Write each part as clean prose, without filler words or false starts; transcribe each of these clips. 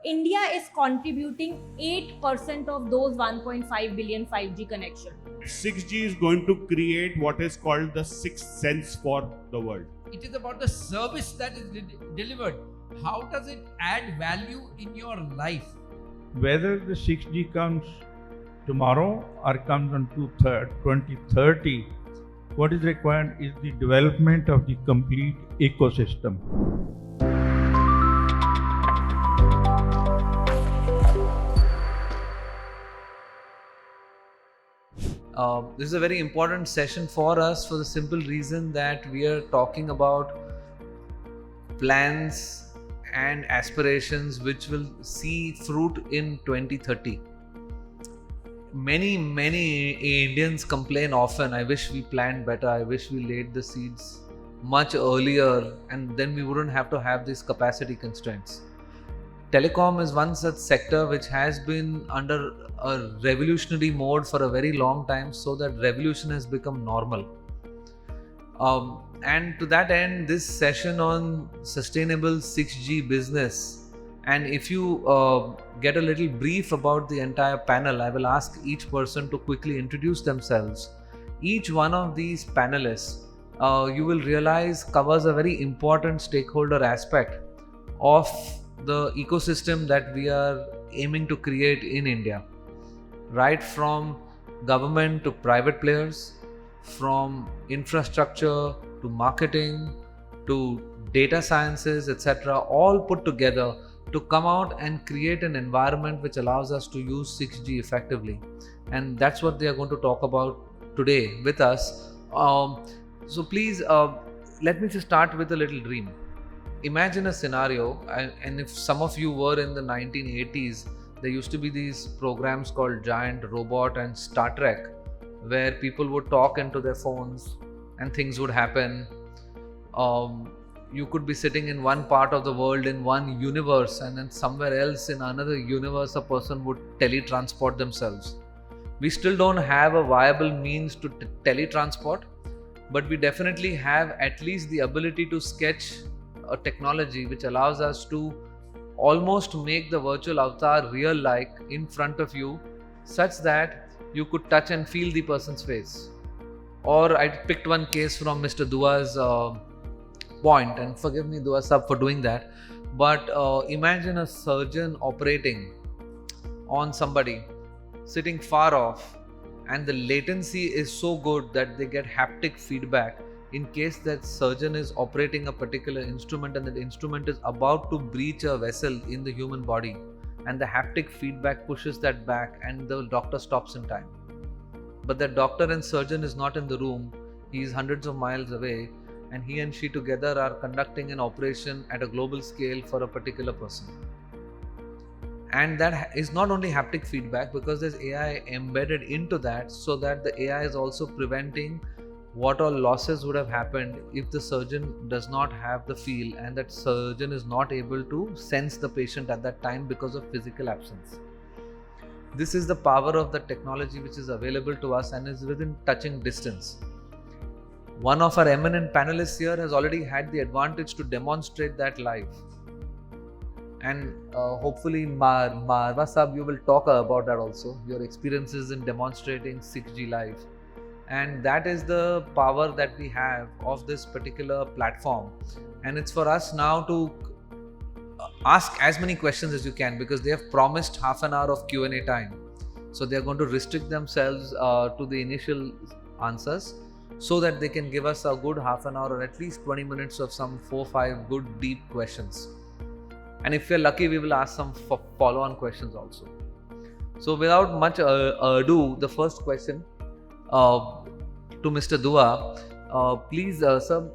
India is contributing 8% of those 1.5 billion 5G connections. 6G is going to create what is called the sixth sense for the world. It is about the service that is delivered. How does it add value in your life? Whether the 6G comes tomorrow or comes on 2030, what is required is the development of the complete ecosystem. This is a very important session for us for the simple reason that we are talking about plans and aspirations which will see fruit in 2030. Many Indians complain often, I wish we planned better, I wish we laid the seeds much earlier, and then we wouldn't have to have these capacity constraints. Telecom is one such sector which has been under a revolutionary mode for a very long time, so that revolution has become normal. And to that end, this session on sustainable 6G business, and if you get a little brief about the entire panel, I will ask each person to quickly introduce themselves. Each one of these panelists, you will realize, covers a very important stakeholder aspect of the ecosystem that we are aiming to create in India, right from government to private players, from infrastructure to marketing to data sciences, etc., all put together to come out and create an environment which allows us to use 6G effectively. And that's what they are going to talk about today with us. So please, let me just start with a little dream. Imagine a scenario, and if some of you were in the 1980s, there used to be these programs called Giant Robot and Star Trek, where people would talk into their phones and things would happen. You could be sitting in one part of the world in one universe, and then somewhere else in another universe a person would teletransport themselves. We still don't have a viable means to teletransport, but we definitely have at least the ability to sketch a technology which allows us to almost make the virtual avatar real like in front of you, such that you could touch and feel the person's face. Or I picked one case from Mr. Dua's point, and forgive me Dua sab for doing that, but imagine a surgeon operating on somebody sitting far off, and the latency is so good that they get haptic feedback in case that surgeon is operating a particular instrument and that instrument is about to breach a vessel in the human body, and the haptic feedback pushes that back and the doctor stops in time. But the doctor and surgeon is not in the room, he is hundreds of miles away, and he and she together are conducting an operation at a global scale for a particular person. And that is not only haptic feedback, because there's AI embedded into that, so that the AI is also preventing what all losses would have happened if the surgeon does not have the feel and that surgeon is not able to sense the patient at that time because of physical absence. This is the power of the technology which is available to us and is within touching distance. One of our eminent panelists here has already had the advantage to demonstrate that live. And hopefully Marwah sab, you will talk about that also, your experiences in demonstrating 6G live. And that is the power that we have of this particular platform. And it's for us now to ask as many questions as you can, because they have promised half an hour of Q&A time. So they are going to restrict themselves to the initial answers, so that they can give us a good half an hour or at least 20 minutes of some 4-5 good deep questions. And if we're lucky, we will ask some follow-on questions also. So without much ado, the first question to Mr. Dua, please sir,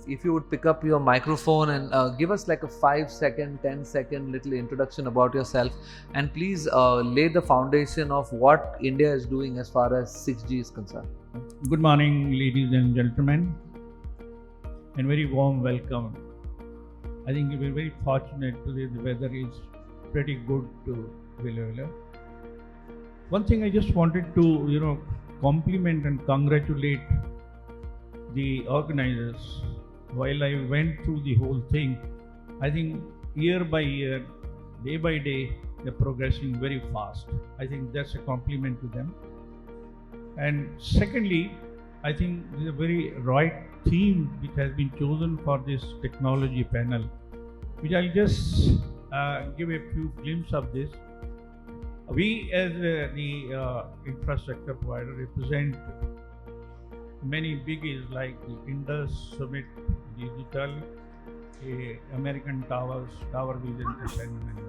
if you would pick up your microphone and give us like a 5-second, 10-second little introduction about yourself, and please lay the foundation of what India is doing as far as 6G is concerned. Good morning, ladies and gentlemen, and very warm welcome. I think we're very fortunate today. The weather is pretty good to Villa. One thing I just wanted to, compliment and congratulate the organizers. While I went through the whole thing, I think year by year day by day they're progressing very fast. I think that's a compliment to them. And secondly, I think this is a very right theme which has been chosen for this technology panel, which I'll just give a few glimpses of this. We as the infrastructure provider represent many biggies like the Indus, Summit, Digital, American Towers, Tower Vision Entertainment.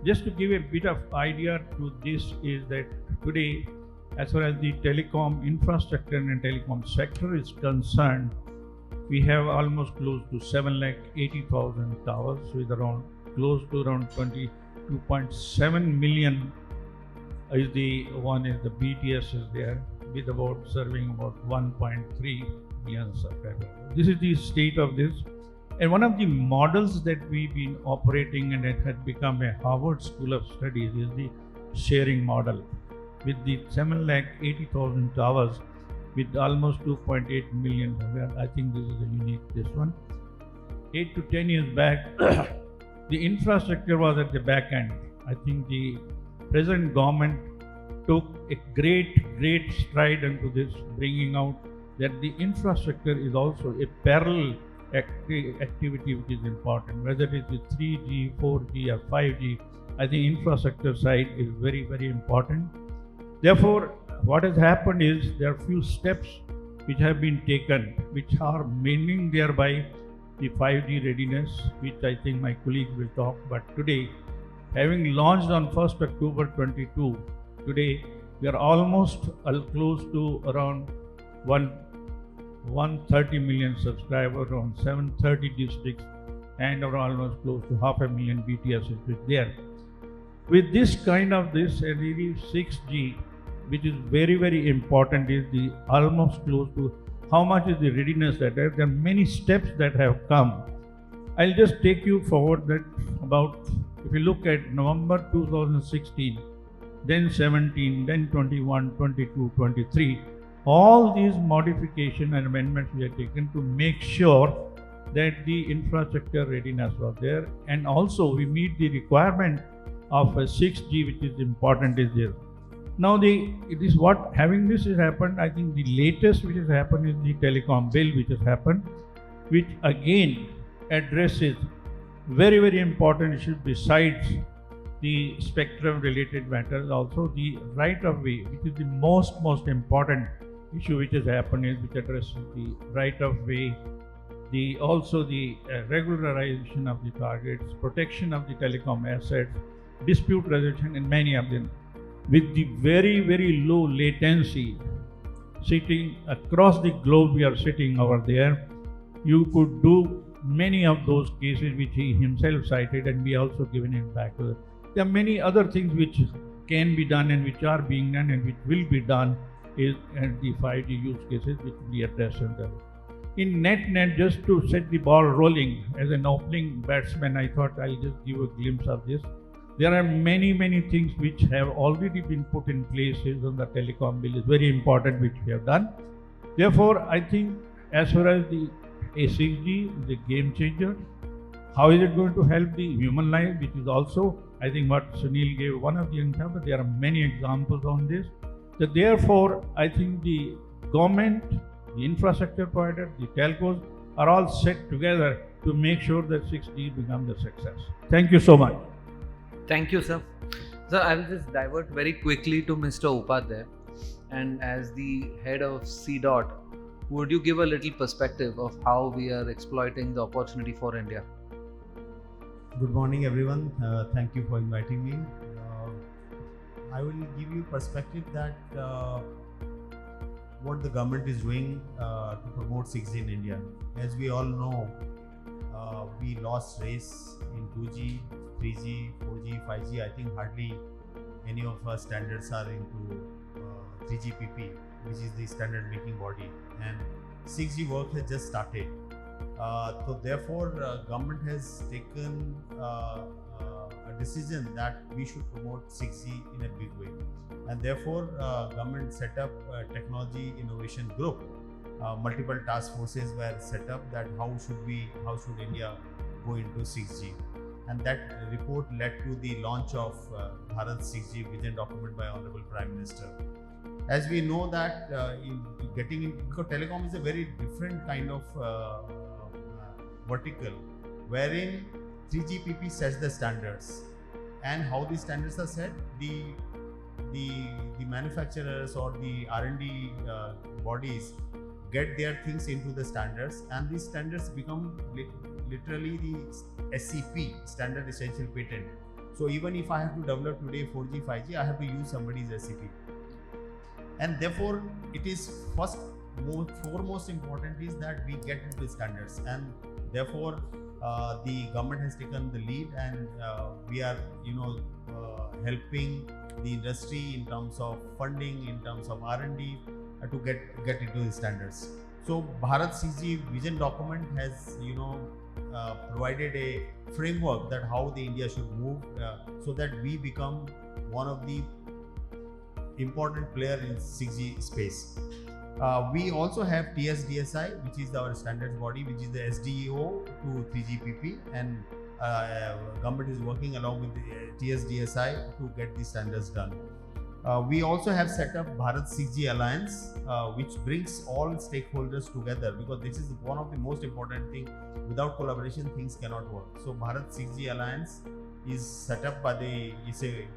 Just to give a bit of idea to this is that today, as far as the telecom infrastructure and telecom sector is concerned, we have almost close to 780,000 towers with close to around 22.7 million is the BTS is there with about serving about 1.3 million subscribers. This is the state of this. And one of the models that we've been operating and it had become a Harvard School of Studies is the sharing model. With the 780,000 towers with almost 2.8 million. I think this is a unique, this one. 8 to 10 years back, the infrastructure was at the back end. I think the present government took a great stride into this, bringing out that the infrastructure is also a parallel activity which is important, whether it is 3G, 4G or 5G. I think infrastructure side is very important. Therefore, what has happened is there are few steps which have been taken, which are meaning thereby the 5G readiness, which I think my colleagues will talk. But today, having launched on 1st October 22, today we are almost close to around 130 million subscribers, around 730 districts, and around almost close to 500,000 BTS is there. With this kind of this really 6G, which is very important, is the almost close to how much is the readiness that there are many steps that have come. I'll just take you forward that about, if you look at November 2016, then 17, then 21, 22, 23, all these modifications and amendments we have taken to make sure that the infrastructure readiness was there, and also we meet the requirement of a 6G, which is important, is there. Now having this has happened, I think the latest which has happened is the telecom bill which has happened, which again addresses very important issues besides the spectrum related matters. Also the right of way, which is the most important issue which has happened, is which addresses the right of way, also the regularization of the targets, protection of the telecom assets, dispute resolution, and many of them. With the very low latency, sitting across the globe, we are sitting over there, you could do many of those cases which he himself cited, and we also given it back to them. There are many other things which can be done and which are being done and which will be done is the 5G use cases which we address in them. In net, just to set the ball rolling, as an opening batsman, I thought I'll just give a glimpse of this. There are many things which have already been put in place on the telecom bill. Is very important which we have done. Therefore, I think as far as the 6G is a game changer. How is it going to help the human life, which is also, I think what Suneel gave one of the examples. There are many examples on this. So therefore, I think the government, the infrastructure provider, the telcos are all set together to make sure that 6G becomes a success. Thank you so much. Thank you, sir. Sir, I will just divert very quickly to Mr. Upadhyay. And as the head of CDOT, would you give a little perspective of how we are exploiting the opportunity for India? Good morning, everyone. Thank you for inviting me. I will give you perspective that what the government is doing to promote 6G in India. As we all know, we lost race in 2G, 3G, 4G, 5G. I think hardly any of our standards are into 3GPP, which is the standard making body, and 6G work has just started. So therefore, government has taken a decision that we should promote 6G in a big way, and therefore government set up a technology innovation group. Multiple task forces were set up that how should India go into 6G. and that report led to the launch of Bharat 6G vision document by Honorable Prime Minister. As we know that because telecom is a very different kind of vertical, wherein 3GPP sets the standards, and how these standards are set, the manufacturers or the R&D bodies get their things into the standards, and these standards become literally the SEP, standard essential patent. So even if I have to develop today 4G, 5G, I have to use somebody's SEP. And therefore, it is foremost important is that we get into the standards, and therefore the government has taken the lead, and we are helping the industry in terms of funding, in terms of R&D to get into the standards. So Bharat 6G vision document has provided a framework that how the India should move so that we become one of the important player in 6G space. We also have TSDSI, which is our standards body, which is the SDO to 3GPP, and government is working along with the TSDSI to get the standards done. We also have set up Bharat 6G Alliance, which brings all stakeholders together, because this is one of the most important things. Without collaboration, things cannot work. So Bharat 6G Alliance is set up by it's a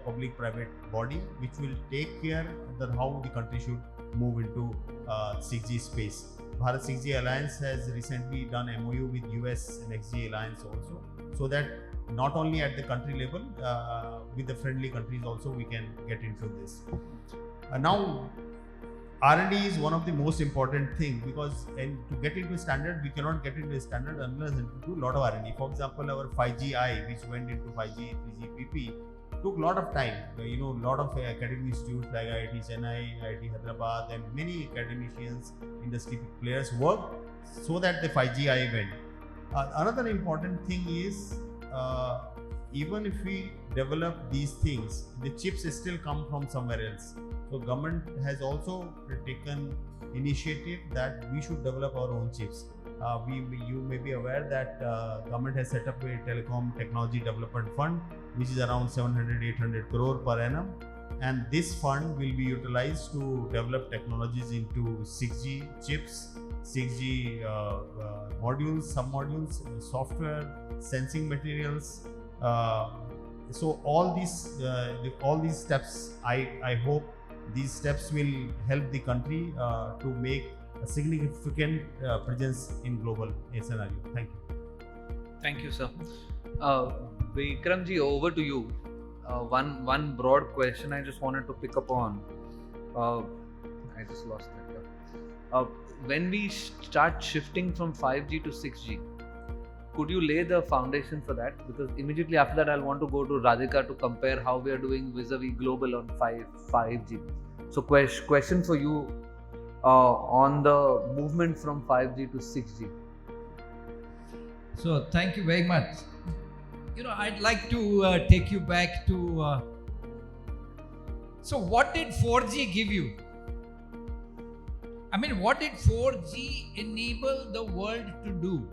public-private body which will take care that how the country should move into 6G space. Bharat 6G Alliance has recently done MOU with US Next G Alliance also, so that not only at the country level, with the friendly countries also we can get into this. Now, R&D is one of the most important thing, because to get into standard, we cannot get into a standard unless we do a lot of R&D. For example, our 5GI, which went into 5G, 3GPP, took a lot of time. A lot of academic institutes like IIT Chennai, IIT Hyderabad, and many academicians, industry players worked so that the 5GI went. Another important thing is, even if we develop these things, the chips still come from somewhere else. So government has also taken initiative that we should develop our own chips. You may be aware that government has set up a telecom technology development fund, which is around 700-800 crore per annum, and this fund will be utilized to develop technologies into 6G chips, 6G modules, sub-modules, software, sensing materials. So all these steps, I hope these steps will help the country to make a significant presence in global scenario. Thank you. Thank you, sir. Vikram ji, over to you. One broad question I just wanted to pick up on. I just lost that. When we start shifting from 5G to 6G, could you lay the foundation for that? Because immediately after that, I'll want to go to Radhika to compare how we are doing vis-a-vis global on 5G. So question for you on the movement from 5G to 6G. So thank you very much. I'd like to take you back to so what did 4G give you? I mean, what did 4G enable the world to do?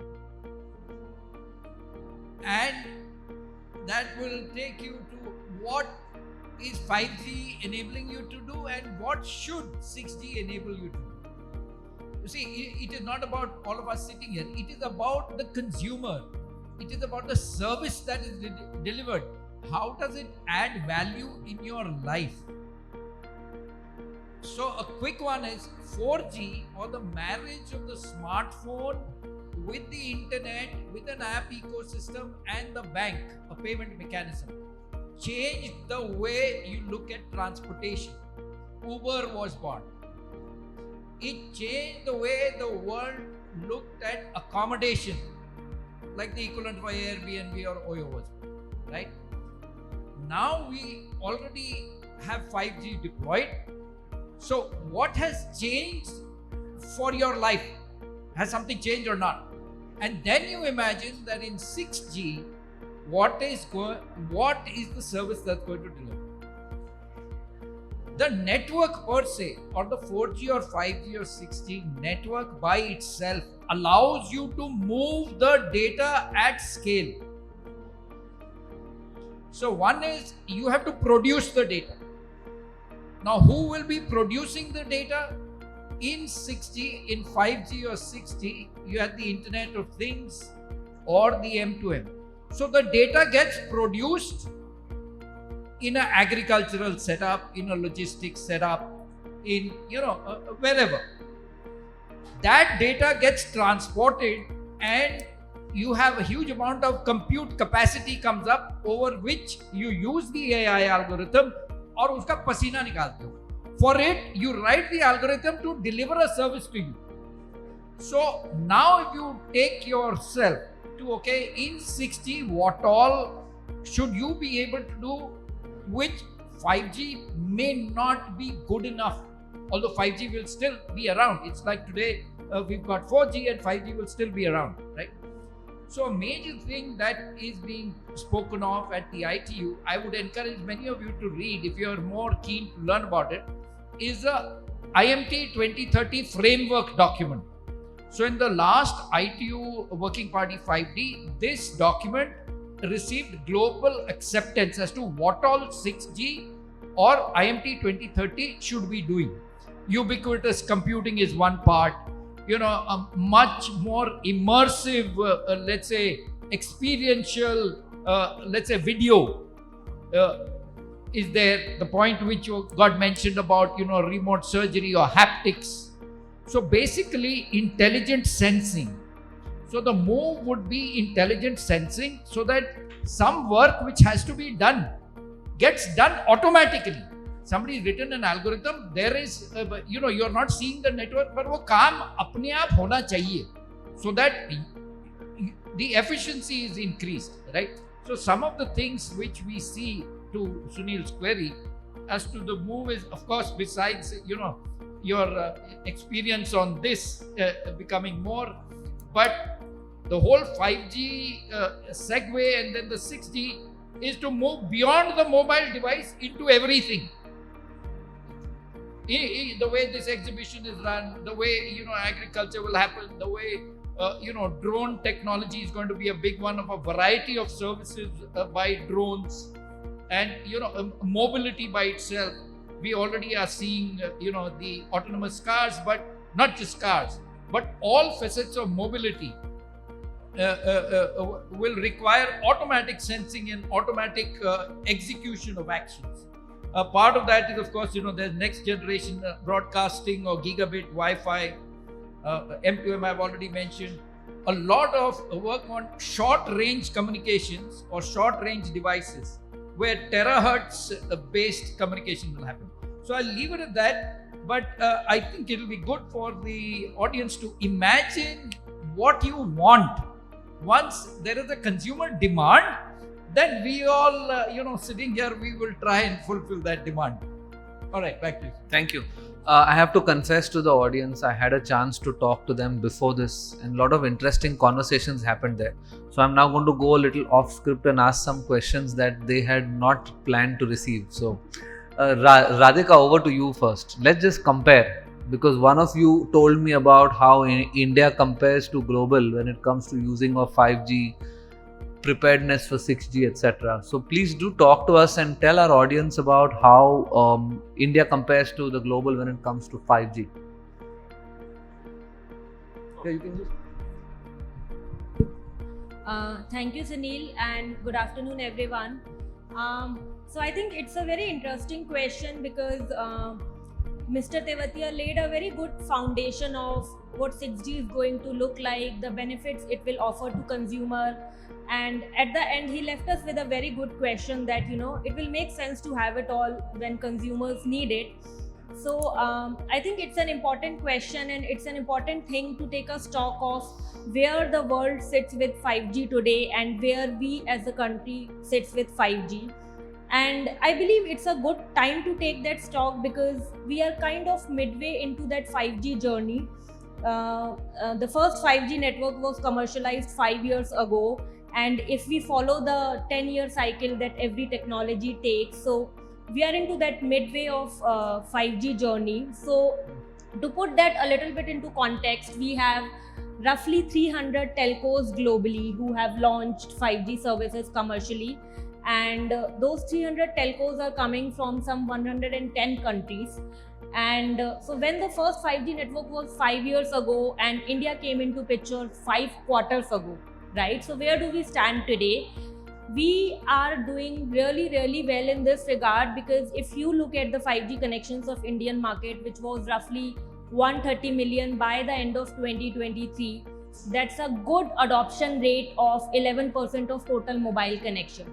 And that will take you to what is 5G enabling you to do, and what should 6G enable you to do. You see, it is not about all of us sitting here. It is about the consumer. It is about the service that is delivered. How does it add value in your life? So a quick one is 4G, or the marriage of the smartphone with the internet, with an app ecosystem and the bank, a payment mechanism, changed the way you look at transportation. Uber was born. It changed the way the world looked at accommodation, like the equivalent for Airbnb or Oyo was born, right? Now we already have 5G deployed. So what has changed for your life? Has something changed or not? And then you imagine that in 6G, what is the service that's going to deliver? The network per se, or the 4G or 5G or 6G network by itself, allows you to move the data at scale. So one is you have to produce the data. Now who will be producing the data? In 6G, in 5G or 6G, you have the Internet of Things or the M2M. So the data gets produced in an agricultural setup, in a logistics setup, in wherever. That data gets transported and you have a huge amount of compute capacity comes up over which you use the AI algorithm और उसका पसीना निकालते हो. For it, you write the algorithm to deliver a service to you. So now if you take yourself to, in 6G, what all should you be able to do, which 5G may not be good enough, although 5G will still be around. It's like today we've got 4G and 5G will still be around, right? So a major thing that is being spoken of at the ITU, I would encourage many of you to read if you're more keen to learn about it, is a IMT 2030 framework document. So in the last ITU Working Party 5D, this document received global acceptance as to what all 6G or IMT 2030 should be doing. Ubiquitous computing is one part, a much more immersive, let's say, experiential, let's say, video is there. The point which you got mentioned about, remote surgery or haptics. So basically, intelligent sensing. So the move would be intelligent sensing so that some work which has to be done gets done automatically. Somebody's written an algorithm, there is, you're not seeing the network, but वो काम अपने आप होना चाहिए so that the efficiency is increased, right? So some of the things which we see to Suneel's query as to the move is, of course, besides, your experience on this becoming more, but the whole 5G segue and then the 6G is to move beyond the mobile device into everything. The way this exhibition is run, the way agriculture will happen, the way drone technology is going to be a big one of a variety of services by drones, and mobility by itself. We already are seeing the autonomous cars, but not just cars, but all facets of mobility will require automatic sensing and automatic execution of actions. Part of that is, of course, there's next generation broadcasting or gigabit Wi-Fi, M2M I've already mentioned. A lot of work on short range communications or short range devices where terahertz based communication will happen. So I'll leave it at that, but I think it'll be good for the audience to imagine what you want. Once there is a consumer demand, then we all, sitting here, we will try and fulfill that demand. All right, back to you. Thank you. I have to confess to the audience, I had a chance to talk to them before this, and a lot of interesting conversations happened there. So I'm now going to go a little off script and ask some questions that they had not planned to receive. So Radhika, over to you first. Let's just compare, because one of you told me about how India compares to global when it comes to using of 5G, preparedness for 6G, etc. So please do talk to us and tell our audience about how India compares to the global when it comes to 5G. Yeah, you can just... Thank you, Suneel, and good afternoon, everyone. So I think it's a very interesting question because Mr. Tiwathia laid a very good foundation of what 6G is going to look like, the benefits it will offer to consumer, and at the end he left us with a very good question that it will make sense to have it all when consumers need it. So I think it's an important question, and it's an important thing to take a stock of where the world sits with 5G today and where we as a country sits with 5G. And I believe it's a good time to take that stock because we are kind of midway into that 5G journey. The first 5G network was commercialized 5 years ago, and if we follow the 10-year cycle that every technology takes, so we are into that midway of 5G journey. So to put that a little bit into context, we have roughly 300 telcos globally who have launched 5G services commercially, and those 300 telcos are coming from some 110 countries. And so when the first 5G network was 5 years ago and India came into picture 5 quarters ago, right? So where do we stand today? We are doing really well in this regard, because if you look at the 5G connections of Indian market, which was roughly 130 million by the end of 2023, that's a good adoption rate of 11% of total mobile connections.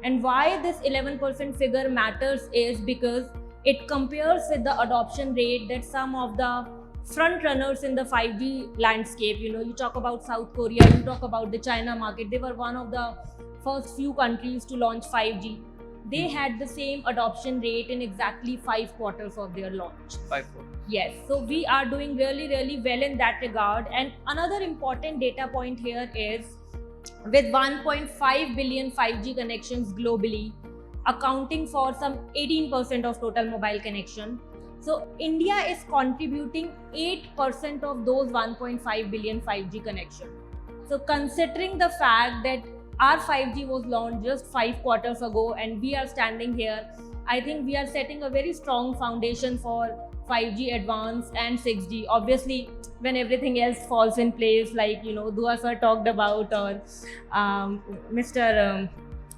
And why this 11% figure matters is because it compares with the adoption rate that some of the front runners in the 5G landscape, you talk about South Korea, you talk about the China market, they were one of the first few countries to launch 5G. They had the same adoption rate in exactly 5 quarters of their launch. 5 quarters. Yes, so we are doing really well in that regard. And another important data point here is, with 1.5 billion 5G connections globally, accounting for some 18% of total mobile connection. So India is contributing 8% of those 1.5 billion 5G connections. So considering the fact that our 5G was launched just 5 quarters ago and we are standing here, I think we are setting a very strong foundation for 5G Advanced and 6G. Obviously, when everything else falls in place, like Dua sir talked about, or Mr.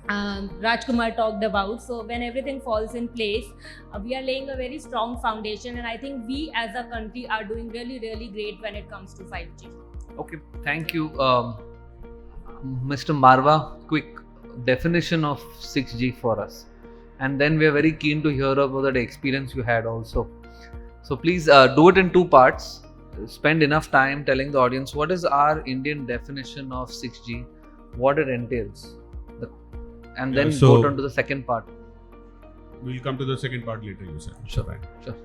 Rajkumar talked about. So when everything falls in place, we are laying a very strong foundation, and I think we as a country are doing really great when it comes to 5G. Okay, thank you. Mr. Marwah, quick definition of 6G for us. And then we are very keen to hear about the experience you had also. So please do it in 2 parts. Spend enough time telling the audience what is our Indian definition of 6G, what it entails. And then go on to the second part. We'll come to the second part later, you said. Sure. Right. Sure.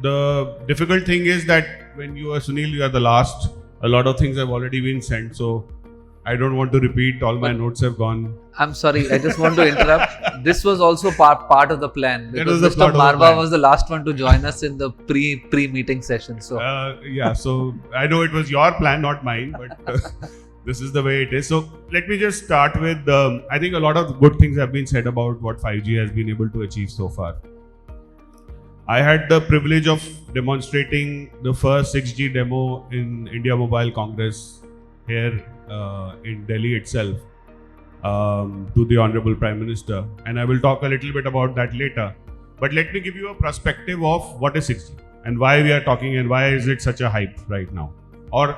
The difficult thing is that when you are Suneel, you are the last. A lot of things have already been sent, so I don't want to repeat. All my notes have gone. I'm sorry, I just want to interrupt. This was also part of the plan, because Mr. Marwah was the last one to join us in the pre-meeting session. So yeah, so I know it was your plan, not mine, but this is the way it is. So let me just start with, I think a lot of good things have been said about what 5G has been able to achieve so far. I had the privilege of demonstrating the first 6G demo in India Mobile Congress here in Delhi itself to the Honorable Prime Minister, and I will talk a little bit about that later. But let me give you a perspective of what is 6G and why we are talking and why is it such a hype right now. Or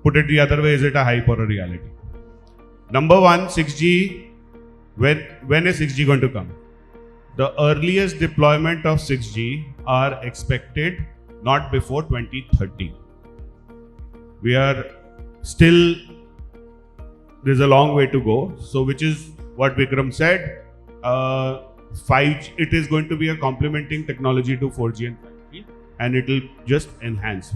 put it the other way, is it a hype or a reality? Number one, 6G, when is 6G going to come? The earliest deployment of 6G are expected not before 2030. We are still, there's a long way to go. So which is what Vikram said, 5G, it is going to be a complementing technology to 4G and 5G, and it will just enhance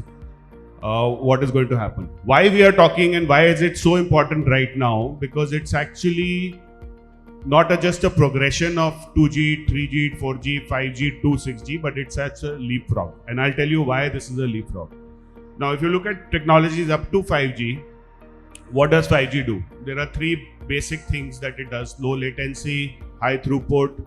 what is going to happen. Why we are talking and why is it so important right now? Because it's actually not just a progression of 2G, 3G, 4G, 5G to 6G, but it's such a leapfrog. And I'll tell you why this is a leapfrog. Now, if you look at technologies up to 5G, what does 5G do? There are 3 basic things that it does: low latency, high throughput,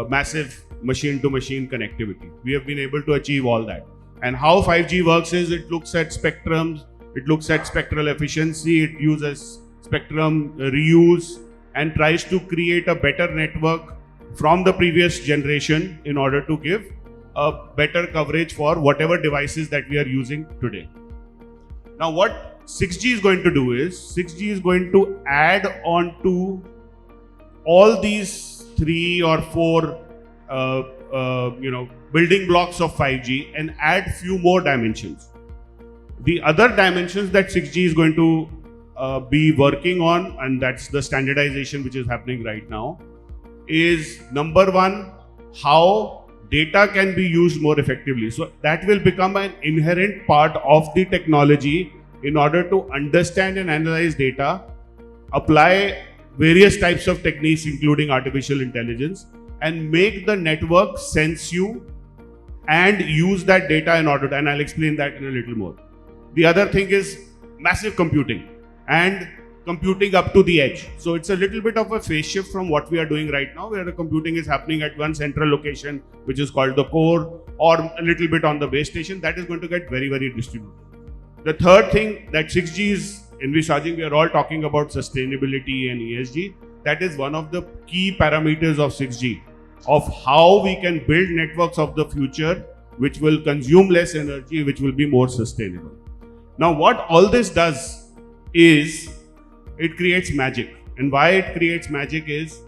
massive machine-to-machine connectivity. We have been able to achieve all that. And how 5G works is it looks at spectrums, it looks at spectral efficiency, it uses spectrum reuse, and tries to create a better network from the previous generation in order to give a better coverage for whatever devices that we are using today. Now what 6G is going to do is, 6G is going to add on to all these 3 or 4 building blocks of 5G and add few more dimensions. The other dimensions that 6G is going to be working on, and that's the standardization which is happening right now, is number one, how data can be used more effectively. So that will become an inherent part of the technology in order to understand and analyze data, apply various types of techniques including artificial intelligence, and make the network sense you and use that data in order to, and I'll explain that in a little more. The other thing is massive computing. And computing up to the edge. So it's a little bit of a phase shift from what we are doing right now, where the computing is happening at one central location, which is called the core, or a little bit on the base station. That is going to get very, very distributed. The third thing that 6G is envisaging, we are all talking about sustainability and ESG. That is one of the key parameters of 6G, of how we can build networks of the future which will consume less energy, which will be more sustainable. Now, what all this does is it creates magic. And why it creates magic is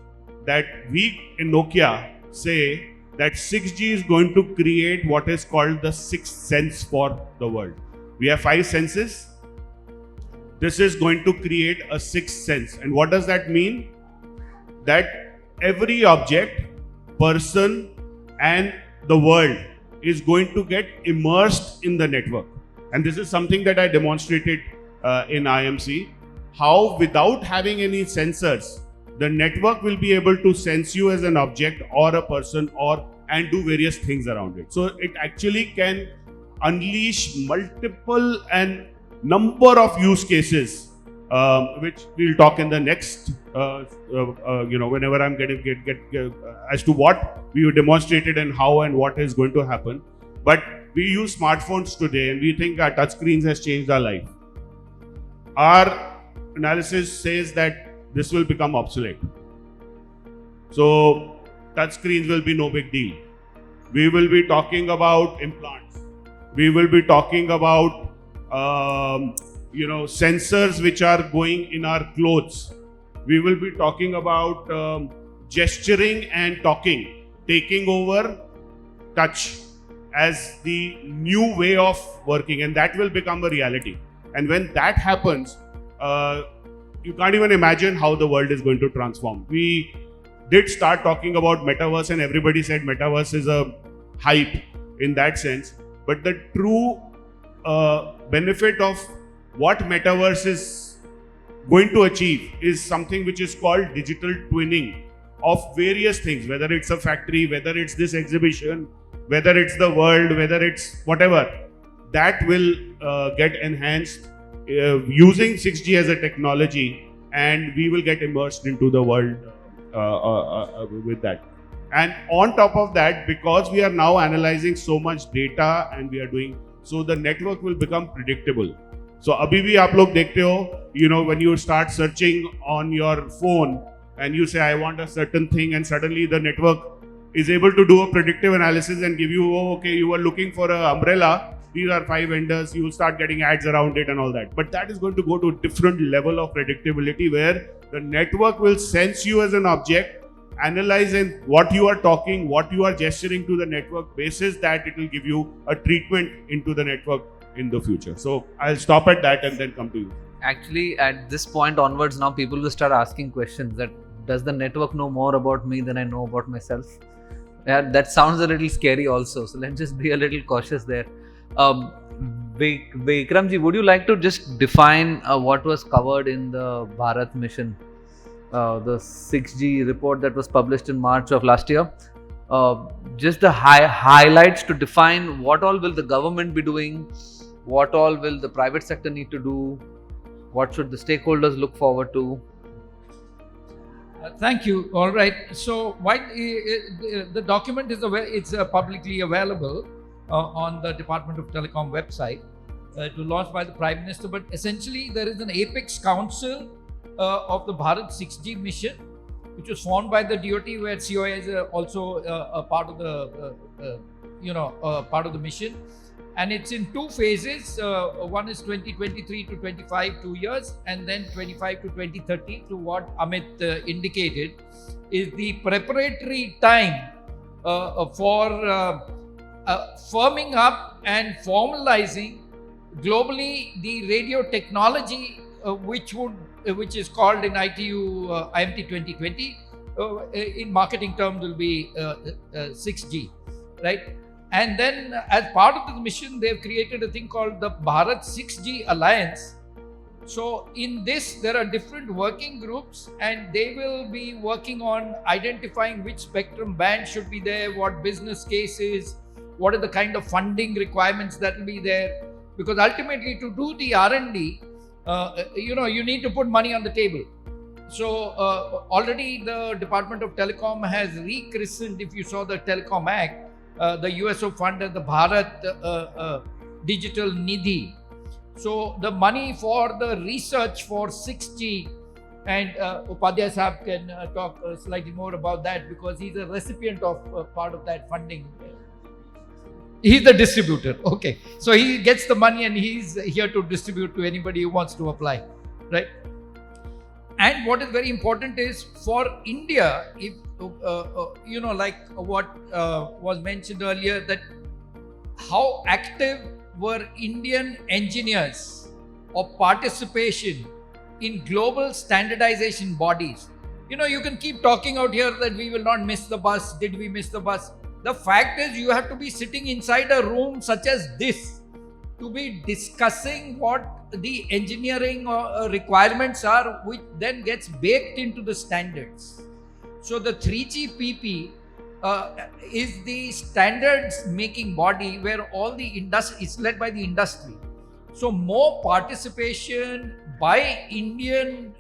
that we in Nokia say that 6G is going to create what is called the sixth sense for the world. We have 5 senses. This is going to create a sixth sense. And what does that mean? That every object, person, and the world is going to get immersed in the network. And this is something that I demonstrated in IMC. How without having any sensors, the network will be able to sense you as an object or a person and do various things around it. So it actually can unleash multiple and number of use cases, which we'll talk in the next, whenever I'm get as to what we demonstrated and how and what is going to happen. But we use smartphones today and we think our touchscreens has changed our life. Our analysis says that this will become obsolete. So touchscreens will be no big deal. We will be talking about implants. We will be talking about sensors which are going in our clothes. We will be talking about gesturing and talking, taking over touch as the new way of working, and that will become a reality. And when that happens, you can't even imagine how the world is going to transform. We did start talking about metaverse, and everybody said metaverse is a hype in that sense. But the true benefit of what metaverse is going to achieve is something which is called digital twinning of various things, whether it's a factory, whether it's this exhibition, whether it's the world, whether it's whatever. That will get enhanced using 6G as a technology, and we will get immersed into the world with that. And on top of that, because we are now analyzing so much data and we are doing, so the network will become predictable. So abhi bhi aap log dekhte ho, when you start searching on your phone and you say, I want a certain thing, and suddenly the network is able to do a predictive analysis and give you, you were looking for an umbrella, these are 5 vendors, you will start getting ads around it and all that. But that is going to go to a different level of predictability where the network will sense you as an object, analyze what you are talking, what you are gesturing to the network, basis that it will give you a treatment into the network in the future. So I'll stop at that and then come to you. Actually, at this point onwards, now people will start asking questions that, does the network know more about me than I know about myself? Yeah, that sounds a little scary also. So let's just be a little cautious there. Vikramji, would you like to just define what was covered in the Bharat mission, the 6G report that was published in March of last year? Just the highlights to define what all will the government be doing, what all will the private sector need to do, what should the stakeholders look forward to? Thank you. All right. So while the document is it's publicly available on the Department of Telecom website, to launched by the Prime Minister, but essentially there is an apex council of the Bharat 6G mission, which was formed by the DOT, where COA is also a part of the part of the mission, and it's in 2 phases. One is 2023 to 25, 2 years, and then 25 to 2030, to what Amit indicated, is the preparatory time for firming up and formalizing globally the radio technology, which is called in ITU IMT 2020, in marketing terms will be 6G, right? And then as part of this mission, they've created a thing called the Bharat 6G Alliance. So in this, there are different working groups, and they will be working on identifying which spectrum band should be there, what business cases, what are the kind of funding requirements that will be there. Because ultimately, to do the R&D, you need to put money on the table. So already the Department of Telecom has rechristened, if you saw the Telecom Act, the USO fund as the Bharat Digital Nidhi. So the money for the research for 6G, and Upadhyay Sahab can talk slightly more about that because he's a recipient of part of that funding. He's the distributor. Okay. So he gets the money and he's here to distribute to anybody who wants to apply. Right. And what is very important is for India, if like what was mentioned earlier, that how active were Indian engineers of participation in global standardization bodies. You can keep talking out here that we will not miss the bus. Did we miss the bus? The fact is, you have to be sitting inside a room such as this to be discussing what the engineering requirements are, which then gets baked into the standards. So the 3GPP is the standards making body where all the industry is led by the industry. So more participation by Indian,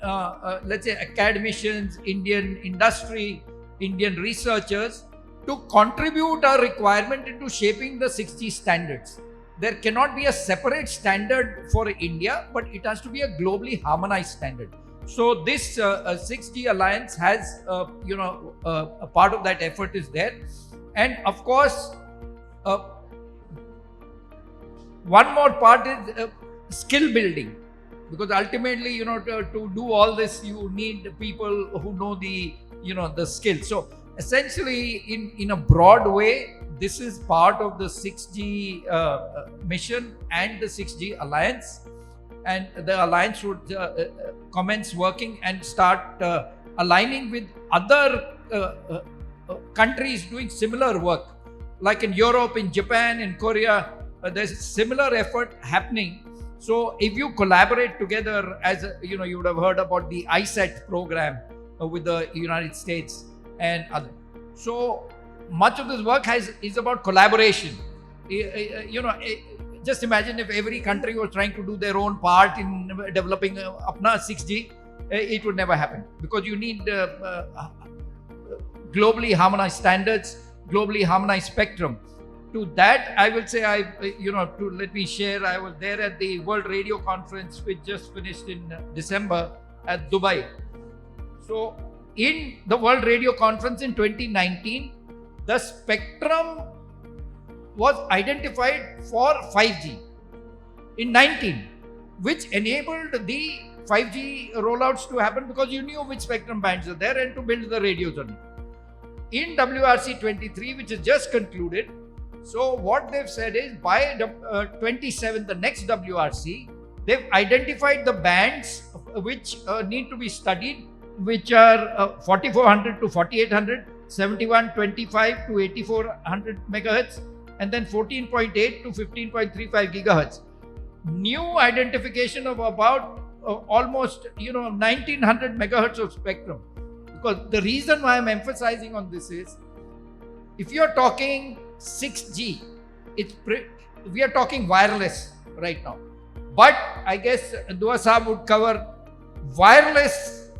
let's say academicians, Indian industry, Indian researchers to contribute a requirement into shaping the 6G standards. There cannot be a separate standard for India, but it has to be a globally harmonized standard. So this 6G alliance has, a part of that effort is there. And of course, one more part is skill building, because ultimately, to do all this, you need people who know the skill. So essentially, in a broad way, this is part of the 6G mission and the 6G alliance. And the alliance would commence working and start aligning with other countries doing similar work. Like in Europe, in Japan, in Korea, there's a similar effort happening. So if you collaborate together, as you would have heard about the ISET program with the United States and other. So much of this work is about collaboration. Just imagine if every country was trying to do their own part in developing apna 6G, it would never happen, because you need globally harmonized standards, globally harmonized spectrum. To that, I will say, let me share, I was there at the World Radio Conference, which just finished in December at Dubai. So in the World Radio Conference in 2019, the spectrum was identified for 5G in 19, which enabled the 5G rollouts to happen because you knew which spectrum bands are there and to build the radios on it. In WRC 23, which is just concluded, so what they've said is by 27, the next WRC, they've identified the bands which need to be studied, which are 4400 to 4800, 7125 to 8400 megahertz, and then 14.8 to 15.35 gigahertz. New identification of about almost 1900 megahertz of spectrum. Because the reason why I'm emphasizing on this is, if you're talking 6G, we are talking wireless right now. But I guess Dua Sahab would cover wireless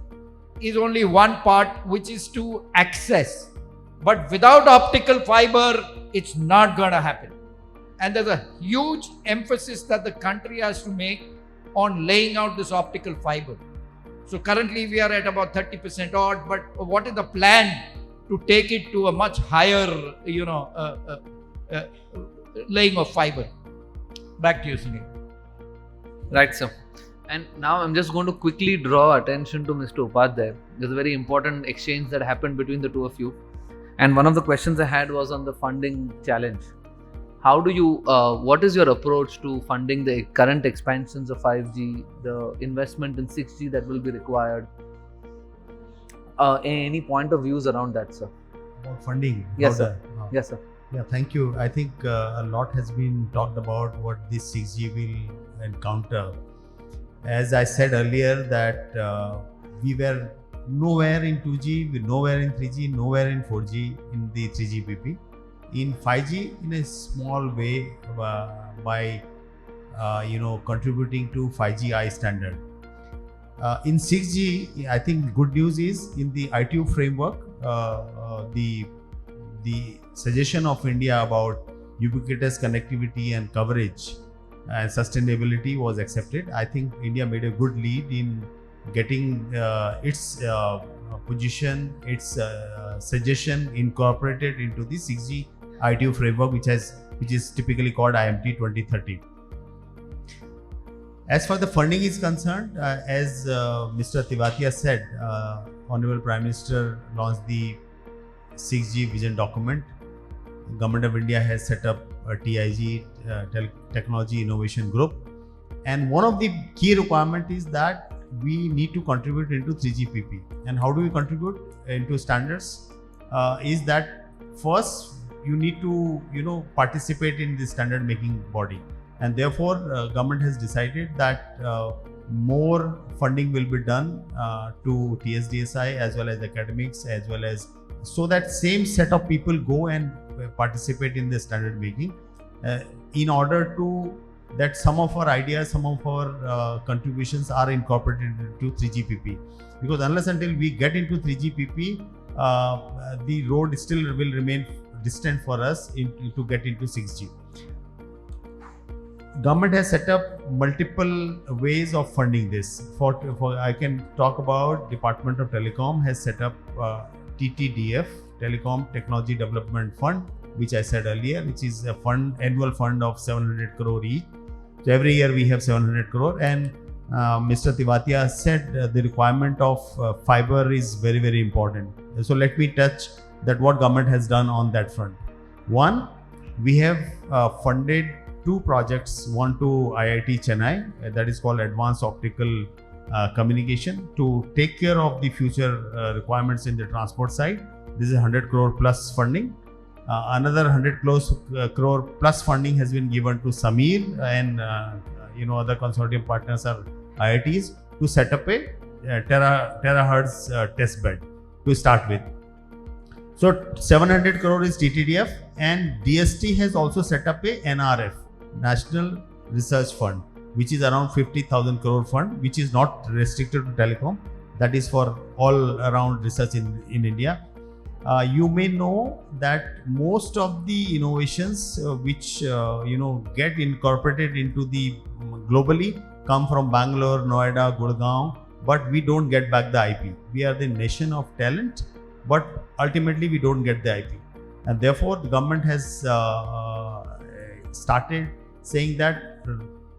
is only one part, which is to access. But without optical fiber, it's not going to happen. And there's a huge emphasis that the country has to make on laying out this optical fiber. So currently we are at about 30% odd, but what is the plan to take it to a much higher, laying of fiber? Back to you, Suneel. Right, sir. And now I'm just going to quickly draw attention to Mr. Upadhyay. There's a very important exchange that happened between the two of you. And one of the questions I had was on the funding challenge. How do you, what is your approach to funding the current expansions of 5G, the investment in 6G that will be required? Any point of views around that, sir? About funding? Yes, sir. Yes, sir. Yeah, thank you. I think a lot has been talked about what this 6G will encounter. As I said earlier, that we were nowhere in 2G, nowhere in 3G, nowhere in 4G in the 3GPP. In 5G, in a small way, by contributing to 5G standard. In 6G, I think good news is in the ITU framework, the suggestion of India about ubiquitous connectivity and coverage and sustainability was accepted. I think India made a good lead in getting its position, its suggestion incorporated into the 6G ITU framework, which is typically called IMT 2030. As far the funding is concerned, as Mr. Tiwathia said, Honorable Prime Minister launched the 6G vision document. Government of India has set up a TIG, Technology Innovation Group, and one of the key requirement is that we need to contribute into 3GPP. And how do we contribute into standards? Is that first you need to participate in the standard making body, and therefore government has decided that more funding will be done to TSDSI as well as academics, as well as so that same set of people go and participate in the standard making in order to that some of our ideas, some of our contributions are incorporated into 3GPP, because unless until we get into 3GPP, the road still will remain distant for us to get into 6G. Government has set up multiple ways of funding this. For I can talk about Department of Telecom has set up TTDF, Telecom Technology Development Fund, which I said earlier, which is a annual fund of 700 crore each. So every year we have 700 crore, and Mr. Tiwathia said the requirement of fiber is very, very important. So let me touch that what government has done on that front. One, we have funded 2 projects, one to IIT Chennai, that is called Advanced Optical Communication, to take care of the future requirements in the transport side. This is 100 crore plus funding. Another 100 crore plus funding has been given to Suneel and other consortium partners are IITs to set up a terahertz test bed to start with. So 700 crore is TTDF, and DST has also set up a NRF, National Research Fund, which is around 50,000 crore fund, which is not restricted to telecom. That is for all around research in India. You may know that most of the innovations which get incorporated into the globally come from Bangalore, Noida, Gurgaon, but we don't get back the IP. We are the nation of talent, but ultimately we don't get the IP, and therefore the government has started saying that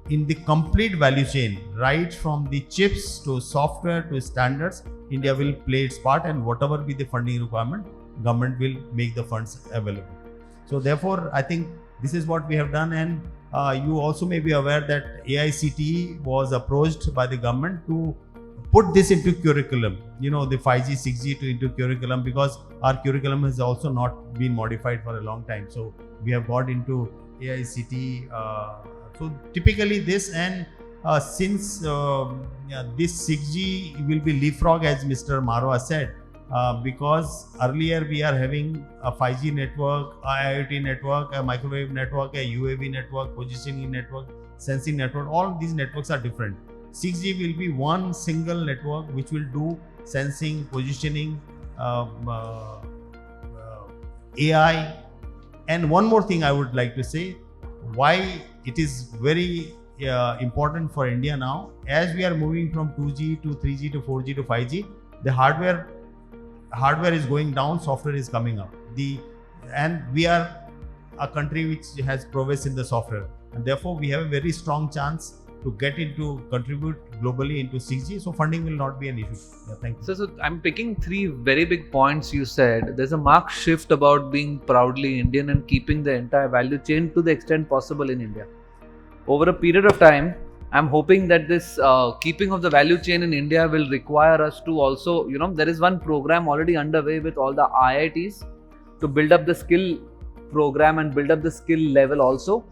in the complete value chain, right from the chips to software to standards, India will play its part, and whatever be the funding requirement, government will make the funds available. So therefore, I think this is what we have done, and you also may be aware that AICTE was approached by the government to put this into curriculum, the 5G, 6G into curriculum, because our curriculum has also not been modified for a long time. So we have got into AICTE. So typically this, and since this 6G will be leapfrog, as Mr. Marwah said, because earlier we are having a 5G network, a IoT network, a microwave network, a UAV network, positioning network, sensing network. All these networks are different. 6G will be one single network which will do sensing, positioning, AI. And one more thing I would like to say, why it is very important for India now, as we are moving from 2G to 3G to 4G to 5G, the hardware is going down, software is coming up. And we are a country which has prowess in the software, and therefore we have a very strong chance to contribute globally into 6G. So funding will not be an issue. Yeah, thank you. So I'm picking 3 very big points you said. There's a marked shift about being proudly Indian and keeping the entire value chain to the extent possible in India. Over a period of time, I'm hoping that this keeping of the value chain in India will require us to also, there is one program already underway with all the IITs to build up the skill program and build up the skill level also.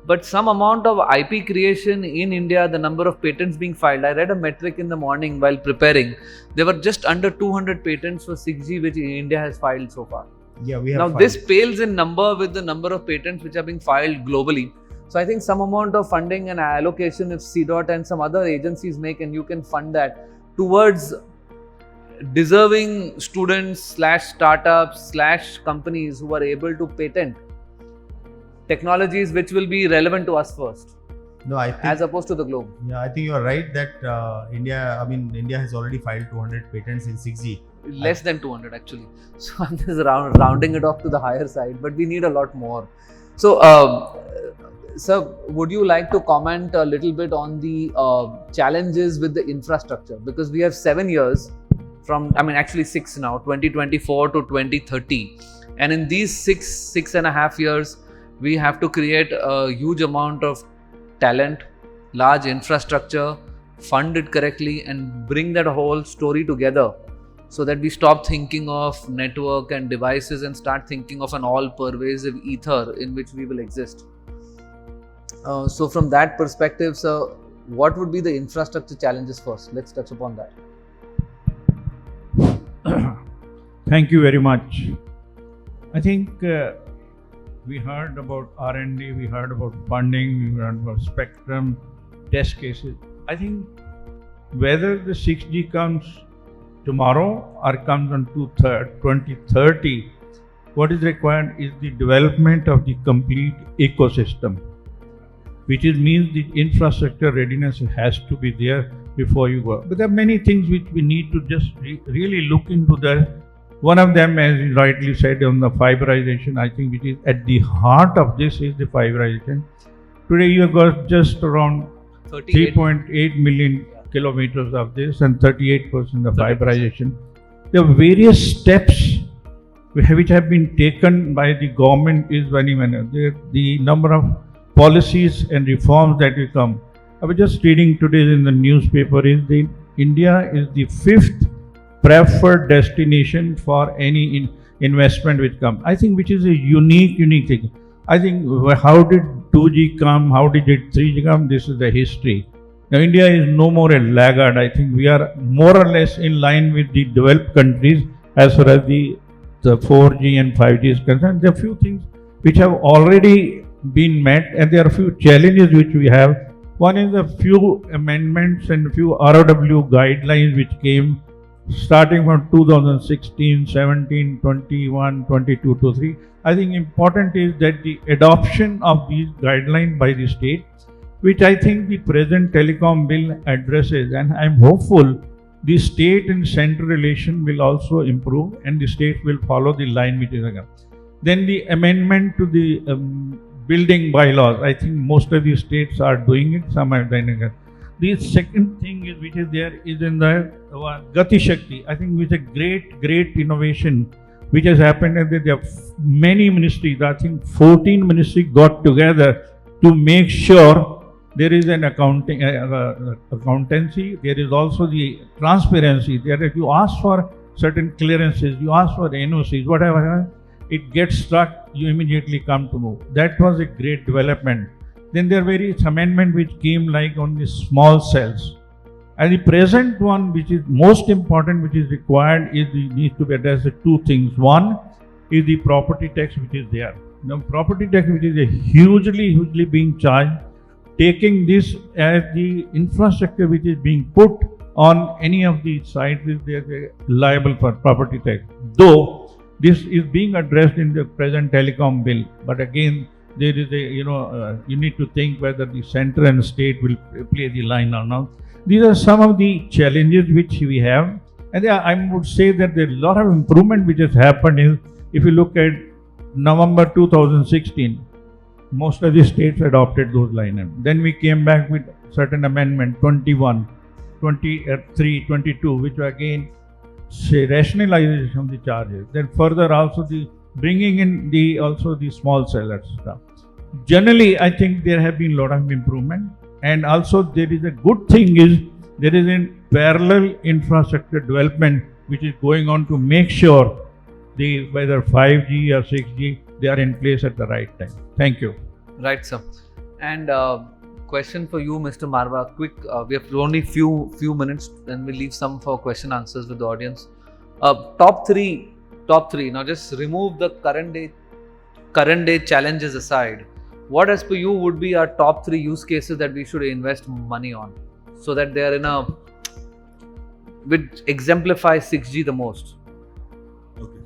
But some amount of IP creation in India, the number of patents being filed, I read a metric in the morning while preparing. There were just under 200 patents for 6G which India has filed so far. Yeah, we have now filed. This pales in number with the number of patents which are being filed globally. So I think some amount of funding and allocation, if CDOT and some other agencies make, and you can fund that towards deserving students / startups / companies who are able to patent technologies which will be relevant to us first, No, I think as opposed to the globe. yeah, I think you are right that India has already filed 200 patents in 6G. Less than 200 actually. So I'm just rounding it off to the higher side, but we need a lot more. So, sir, would you like to comment a little bit on the challenges with the infrastructure? Because we have 7 years actually 6 now, 2024 to 2030. And in these 6.5 years, we have to create a huge amount of talent, large infrastructure, fund it correctly, and bring that whole story together so that we stop thinking of network and devices and start thinking of an all-pervasive ether in which we will exist. So from that perspective, sir, what would be the infrastructure challenges first? Let's touch upon that. Thank you very much. I think we heard about R&D, we heard about funding, we heard about spectrum, test cases. I think whether the 6G comes tomorrow or comes on 2030, what is required is the development of the complete ecosystem, which means the infrastructure readiness has to be there before you go. But there are many things which we need to just really look into that. One of them, as you rightly said, on the fiberization, I think which is at the heart of this is the fiberization. Today you have got just around 3.8 million kilometers of this and 38% of fiberization. There are various steps which have been taken by the government is very many. The number of policies and reforms that will come. I was just reading today in the newspaper is India is the 5th preferred destination for any investment which comes. I think which is a unique thing. I think how did 2G come? How did 3G come? This is the history. Now India is no more a laggard. I think we are more or less in line with the developed countries as far as the 4G and 5G is concerned. There are few things which have already been met and there are few challenges which we have. One is a few amendments and a few ROW guidelines which came starting from 2016, 17, 21, 22 to 3. I think important is that the adoption of these guidelines by the state, which I think the present telecom bill addresses, and I am hopeful the state and central relation will also improve and the state will follow the line which is again. Then the amendment to the building bylaws, I think most of the states are doing it, some are doing it. The second thing is which is there is in the Gati Shakti. I think with a great innovation which has happened, and there are many ministries, I think 14 ministries got together to make sure there is an accountancy, there is also the transparency. There, if you ask for certain clearances, you ask for NOCs, whatever, it gets struck, you immediately come to know. That was a great development. Then there are various amendments which came like on the small cells. And the present one, which is most important, which is required, is needs to be addressed two things. One is the property tax which is there. Now, property tax which is a hugely being charged, taking this as the infrastructure which is being put on any of these sites is there liable for property tax. Though this is being addressed in the present telecom bill, but again there is a you need to think whether the center and state will play the line or not. These are some of the challenges which we have, and I would say that there is a lot of improvement which has happened. Is if you look at November 2016, most of the states adopted those lines. Then we came back with certain amendment 21, 23, 22, which were again say rationalization of the charges. Then further also the bringing in the small cell stuff. Generally, I think there have been a lot of improvement, and also there is a good thing is there is a parallel infrastructure development which is going on to make sure whether 5G or 6G they are in place at the right time. Thank you. Right, sir. And question for you, Mr. Marwah. Quick, we have only few minutes, and we'll leave some for question answers with the audience. Top three. Now, just remove the current day challenges aside. what as per you would be our top 3 use cases that we should invest money on, so that they are in a, which exemplify 6G the most? Okay.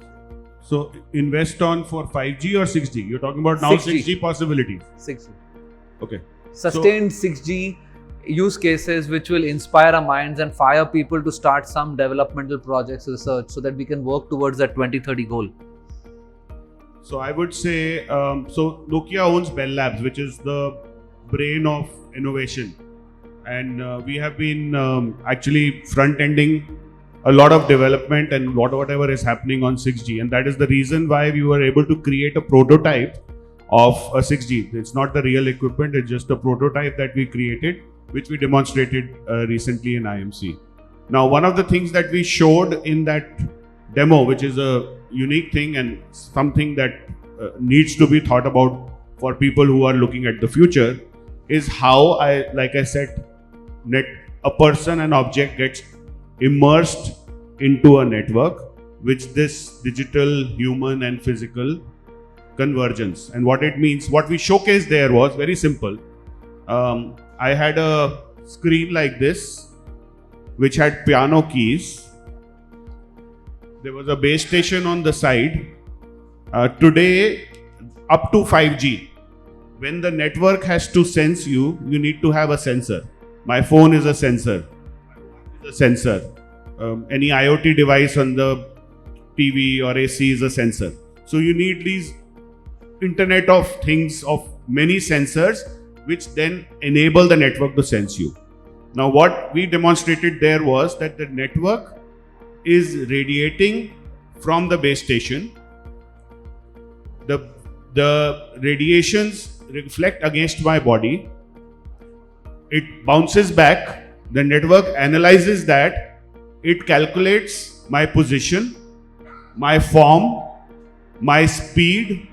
So invest on for 5G or 6G? You're talking about now 6G. 6G possibilities. 6G. Okay. Sustained 6G use cases which will inspire our minds and fire people to start some developmental projects, research, so that we can work towards that 2030 goal. So I would say, so Nokia owns Bell Labs, which is the brain of innovation. And we have been actually front-ending a lot of development and whatever is happening on 6G. And that is the reason why we were able to create a prototype of a 6G. It's not the real equipment, it's just a prototype that we created, which we demonstrated recently in IMC. Now, one of the things that we showed in that demo, which is a unique thing and something that needs to be thought about for people who are looking at the future, is how like I said, a person and object gets immersed into a network, which this digital, human and physical convergence. And what it means, what we showcased there was very simple. I had a screen like this, which had piano keys. There was a base station on the side. Today, up to 5G, when the network has to sense you, you need to have a sensor. My phone is a sensor. Any IoT device on the TV or AC is a sensor. So you need these Internet of Things of many sensors, which then enable the network to sense you. Now, what we demonstrated there was that the network is radiating from the base station. The radiations reflect against my body. It bounces back. The network analyzes that. It calculates my position, my form, my speed,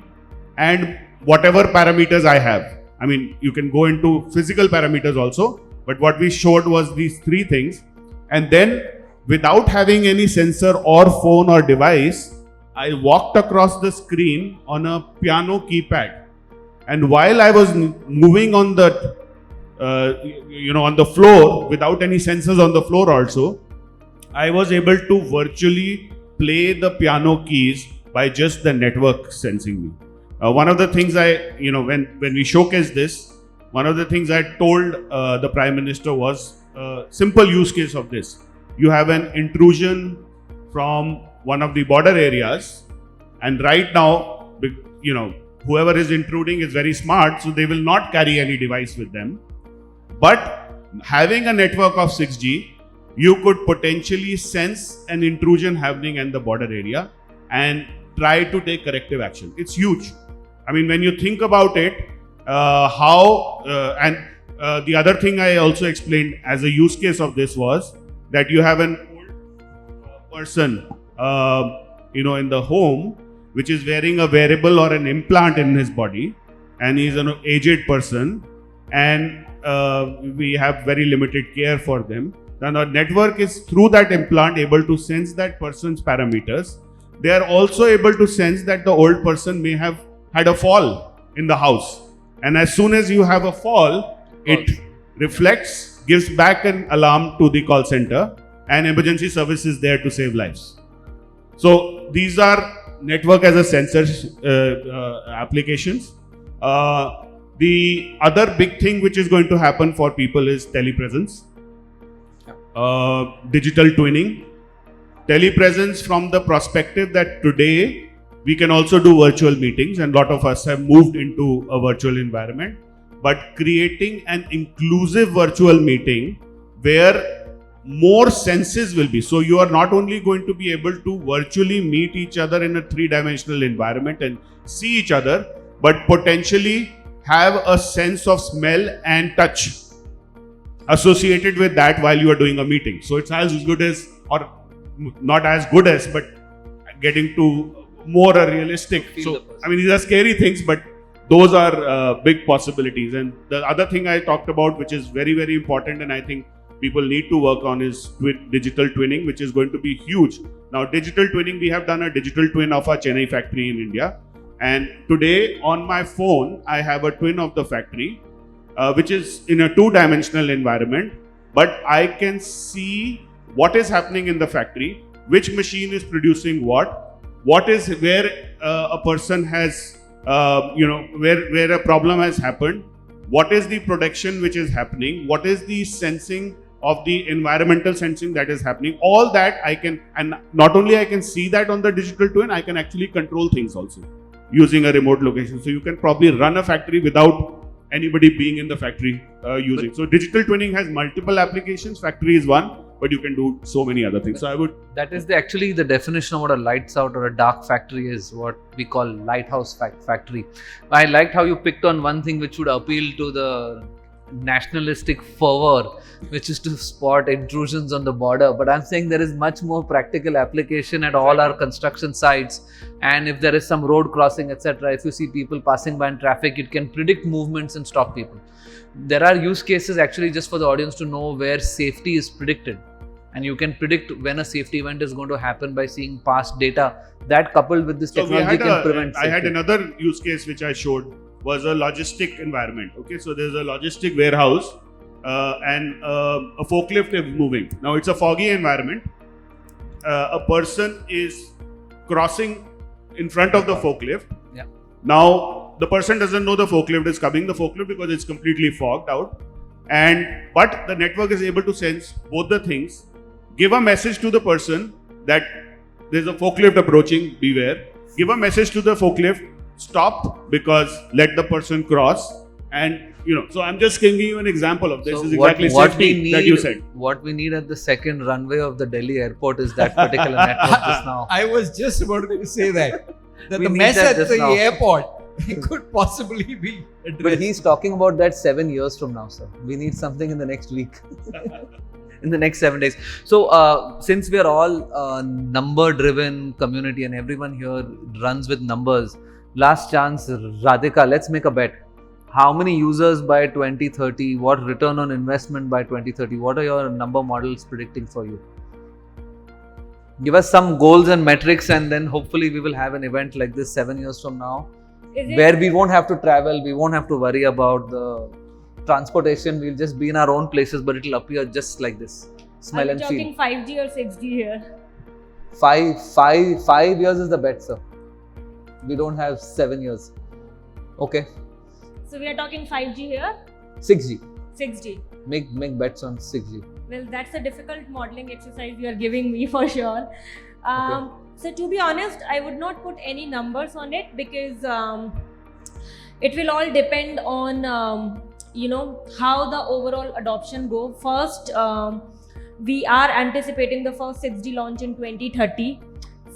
and whatever parameters I have. I mean, you can go into physical parameters also, but what we showed was these 3 things. And then, without having any sensor or phone or device, I walked across the screen on a piano keypad. And while I was moving on the, on the floor, without any sensors on the floor also, I was able to virtually play the piano keys by just the network sensing me. One of the things when we showcased this, one of the things I told the Prime Minister was a simple use case of this. You have an intrusion from one of the border areas, and right now, whoever is intruding is very smart, so they will not carry any device with them. But having a network of 6G, you could potentially sense an intrusion happening in the border area and try to take corrective action. It's huge. I mean, when you think about it, the other thing I also explained as a use case of this was that you have an old person, in the home, which is wearing a wearable or an implant in his body, and he's an aged person, and we have very limited care for them. Then our network is through that implant able to sense that person's parameters. They are also able to sense that the old person may have had a fall in the house. And as soon as you have a fall, it reflects, gives back an alarm to the call center, and emergency service is there to save lives. So these are network as a sensor applications. The other big thing which is going to happen for people is telepresence, digital twinning. Telepresence from the perspective that today we can also do virtual meetings, and a lot of us have moved into a virtual environment, but creating an inclusive virtual meeting where more senses will be. So you are not only going to be able to virtually meet each other in a 3-dimensional environment and see each other, but potentially have a sense of smell and touch associated with that while you are doing a meeting. So it's as good as, or not as good as, but getting to more a realistic. So, I mean, these are scary things, but those are big possibilities. And the other thing I talked about, which is very, very important, and I think people need to work on, is digital twinning, which is going to be huge. Now, digital twinning, we have done a digital twin of our Chennai factory in India. And today on my phone, I have a twin of the factory, which is in a two-dimensional environment, but I can see what is happening in the factory, which machine is producing what is where a person has, where a problem has happened, what is the production which is happening, what is the sensing of the environmental sensing that is happening. All that I can, and not only I can see that on the digital twin, I can actually control things also using a remote location. So you can probably run a factory without anybody being in the factory using. So digital twinning has multiple applications. Factory is one, but you can do so many other things. So I would. That is actually the definition of what a lights out or a dark factory is, what we call lighthouse factory. I liked how you picked on one thing which would appeal to the nationalistic fervor, which is to spot intrusions on the border. But I'm saying there is much more practical application at all our construction sites. And if there is some road crossing, etc., if you see people passing by in traffic, it can predict movements and stop people. There are use cases actually, just for the audience to know, where safety is predicted. And you can predict when a safety event is going to happen by seeing past data. That coupled with this technology can prevent safety. I had another use case which I showed, was a logistic environment. Okay, so there's a logistic warehouse and a forklift is moving. Now it's a foggy environment. A person is crossing in front of the forklift. Yeah. Now the person doesn't know the forklift is coming, because it's completely fogged out. But the network is able to sense both the things, give a message to the person that there's a forklift approaching, beware. Give a message to the forklift, stop, because let the person cross. And so I'm just giving you an example of this. So is exactly safety that you said. What we need at the second runway of the Delhi airport is that particular network just now. I was just about to say that We the need mess that at just the now. airport could possibly be addressed. But he's talking about that 7 years from now, sir. We need something in the next week. In the next 7 days. So since we are all a number-driven community and everyone here runs with numbers, last chance, Radhika, let's make a bet. How many users by 2030? What return on investment by 2030? What are your number models predicting for you? Give us some goals and metrics, and then hopefully we will have an event like this 7 years from now, where we won't have to travel, we won't have to worry about the transportation, we'll just be in our own places, but it'll appear just like this. Smell and feel. Are we talking 5G or 6G here? 5 years is the bet, sir. We don't have 7 years. Okay. So we are talking 5G here? 6G. 6G. Make bets on 6G. Well, that's a difficult modeling exercise you are giving me for sure. Okay. So to be honest, I would not put any numbers on it, because it will all depend on how the overall adoption go. First, we are anticipating the first 6G launch in 2030.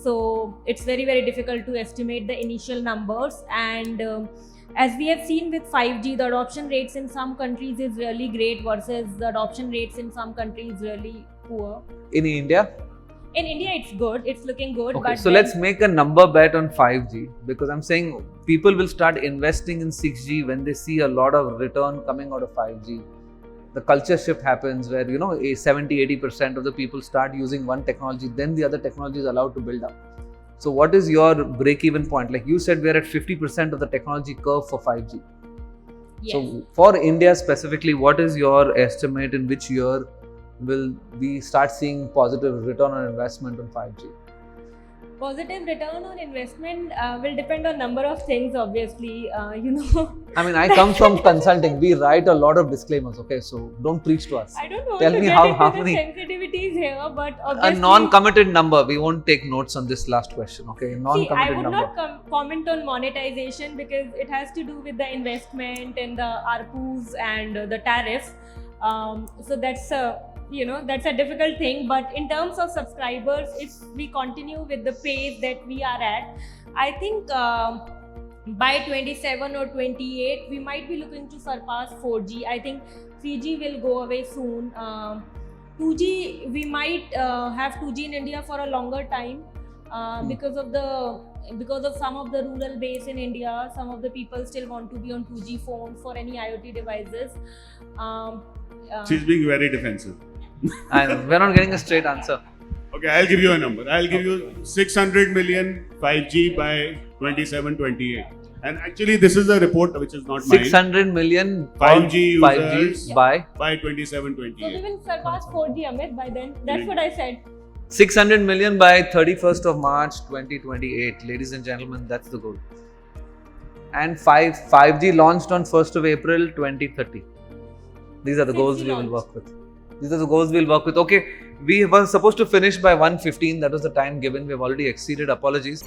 So it's very, very difficult to estimate the initial numbers. And as we have seen with 5G, the adoption rates in some countries is really great versus the adoption rates in some countries really poor. In India? In India, it's good. It's looking good. Okay, but so let's make a number bet on 5G, because I'm saying people will start investing in 6G when they see a lot of return coming out of 5G. The culture shift happens where 70-80% of the people start using one technology, then the other technology is allowed to build up. So what is your break-even point? Like you said, we're at 50% of the technology curve for 5G. Yes. So for India specifically, what is your estimate in which year will we start seeing positive return on investment on 5G? Positive return on investment will depend on number of things, obviously. I mean, I come from consulting. We write a lot of disclaimers, okay? So don't preach to us. I don't know. Tell me how many sensitivities here, but obviously a non-committed number. We won't take notes on this last question, okay? Non-committed I would number. not comment on monetization, because it has to do with the investment and the ARPUs and the tariffs. So that's that's a difficult thing. But in terms of subscribers, if we continue with the pace that we are at, I think by 27 or 28, we might be looking to surpass 4G. I think 3G will go away soon. 2G, we might have 2G in India for a longer time because of some of the rural base in India. Some of the people still want to be on 2G phones for any IoT devices. She's being very defensive. And we're not getting a straight answer. Okay, I'll give you a number. I'll give you 600 million 5G by 27-28. And actually, this is a report which is not mine. 600 million 5G 5G users by by So we 27-28. will surpass 4G, Amit, by then. That's what I said. 600 million by 31st of March 2028. Ladies and gentlemen, that's the goal. And 5G launched on 1st of April 2030. These are the 6G goals we will launched. work with. These are the goals we'll work with. Okay, we were supposed to finish by 1:15. That was the time given. We've already exceeded. Apologies.